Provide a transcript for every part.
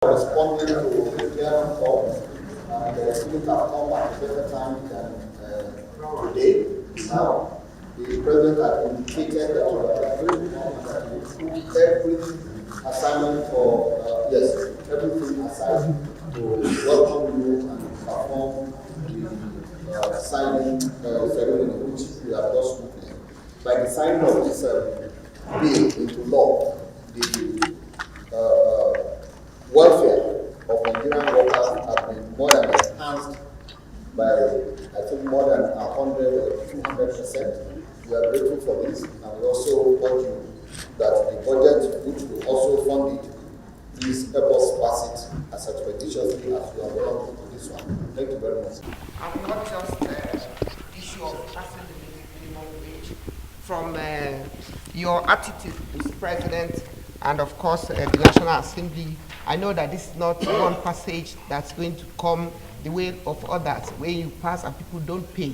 Responding to the clearance calls, and things have come at a better time than today. Now, the president has indicated that we are very important that we put every assignment for, yes, everything aside to welcome you and perform the signing ceremony which we have just witnessed. By the signing of this bill into law, the welfare of Nigerian workers has been more than enhanced by, I think, more than 100 or 200%. We are grateful for this, and we also urge you that the budget, which will also fund it, please help us pass it as expeditiously as we have done to this one. Thank you very much. And not just the issue of passing the minimum wage. From your attitude, Mr. President, and of course the National Assembly, I know that this is not one passage that's going to come the way of others, where you pass and people don't pay.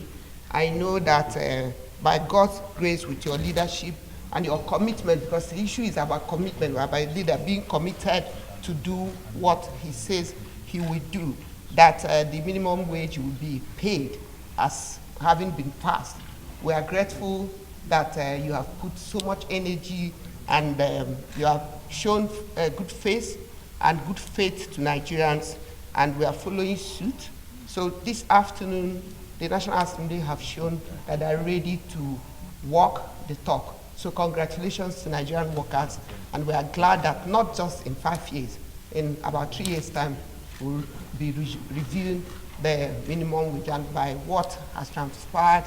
I know that by God's grace, with your leadership and your commitment, because the issue is about commitment, by a leader being committed to do what he says he will do, that the minimum wage will be paid as having been passed. We are grateful that you have put so much energy and you have shown good faith and good faith to Nigerians, and we are following suit. So this afternoon, the National Assembly have shown that they are ready to walk the talk. So congratulations to Nigerian workers, and we are glad that not just in 5 years, in about 3 years' time, we'll be reviewing the minimum wage, and by what has transpired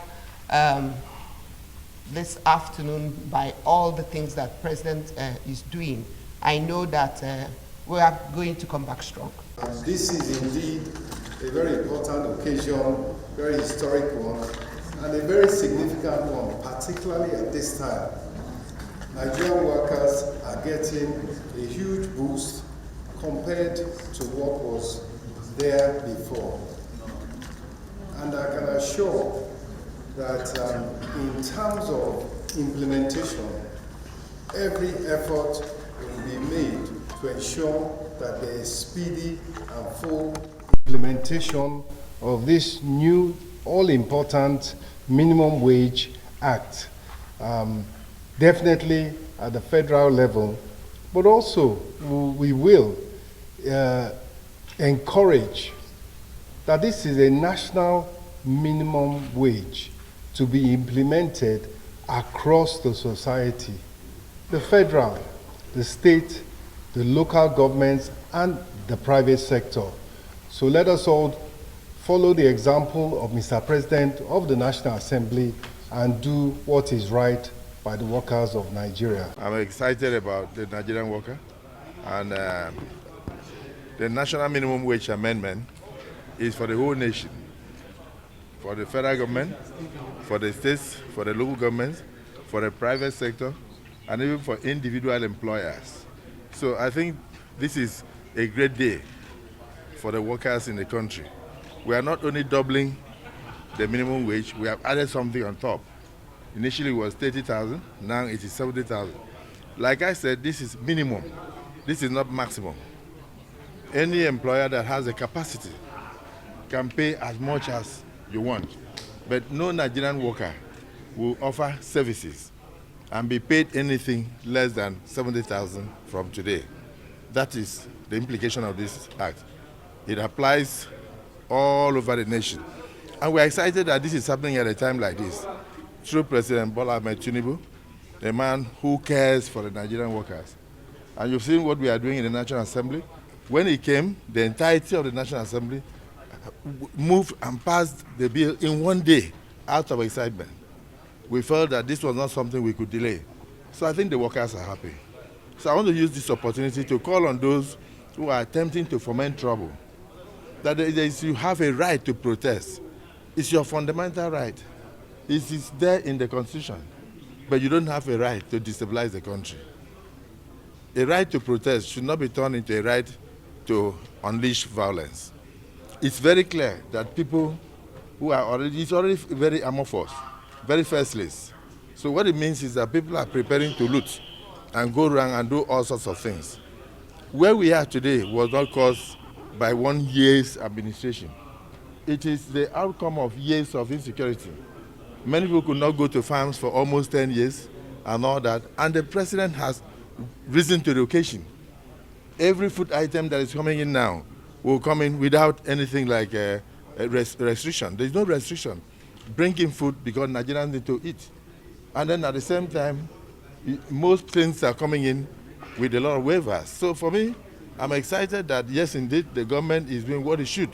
this afternoon, by all the things that President is doing, I know that we are going to come back strong. This is indeed a very important occasion, very historic one, and a very significant one, particularly at this time. Nigerian workers are getting a huge boost compared to what was there before. And I can assure that in terms of implementation, every effort will be made to ensure that there is speedy and full implementation of this new all-important Minimum Wage Act. Definitely at the federal level, but also we will encourage that this is a national minimum wage to be implemented across the society, the federal, the state, the local governments, and the private sector. So let us all follow the example of Mr. President of the National Assembly and do what is right by the workers of Nigeria. I'm excited about the Nigerian worker, and the National Minimum Wage Amendment is for the whole nation, for the federal government, for the states, for the local governments, for the private sector, and even for individual employers. So I think this is a great day for the workers in the country. We are not only doubling the minimum wage, we have added something on top. Initially it was 30,000, now it is 70,000. Like I said, this is minimum. This is not maximum. Any employer that has a capacity can pay as much as you want, but no Nigerian worker will offer services and be paid anything less than 70,000 from today. That is the implication of this act. It applies all over the nation. And we're excited that this is happening at a time like this, through President Bola Ahmed Tinubu, the man who cares for the Nigerian workers. And you've seen what we are doing in the National Assembly. When he came, the entirety of the National Assembly moved and passed the bill in one day out of excitement. We felt that this was not something we could delay. So I think the workers are happy. So I want to use this opportunity to call on those who are attempting to foment trouble, that you have a right to protest. It's your fundamental right. It is there in the Constitution, but you don't have a right to destabilize the country. A right to protest should not be turned into a right to unleash violence. It's very clear that people who are already, it's already very amorphous, very faceless. So what it means is that people are preparing to loot and go around and do all sorts of things. Where we are today was not caused by 1 year's administration. It is the outcome of years of insecurity. Many people could not go to farms for almost 10 years and all that, and the president has risen to the occasion. Every food item that is coming in now will come in without anything like a restriction. There's no restriction. Bring in food because Nigerians need to eat. And then at the same time, most things are coming in with a lot of waivers. So for me, I'm excited that yes, indeed, the government is doing what it should.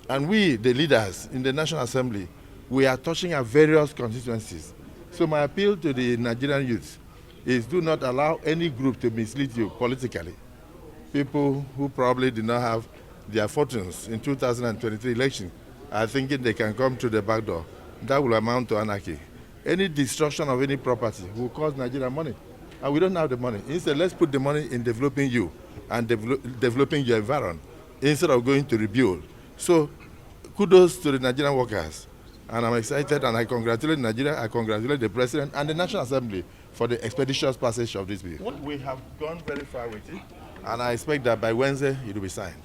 And we, the leaders in the National Assembly, we are touching our various constituencies. So my appeal to the Nigerian youth is do not allow any group to mislead you politically. People who probably did not have their fortunes in 2023 election are thinking they can come through the back door. That will amount to anarchy. Any destruction of any property will cost Nigeria money, and we don't have the money. Instead, let's put the money in developing you and developing your environment instead of going to rebuild. So kudos to the Nigerian workers, and I'm excited, and I congratulate Nigeria, I congratulate the President and the National Assembly for the expeditious passage of this bill. We have gone very far with it, and I expect that by Wednesday it will be signed.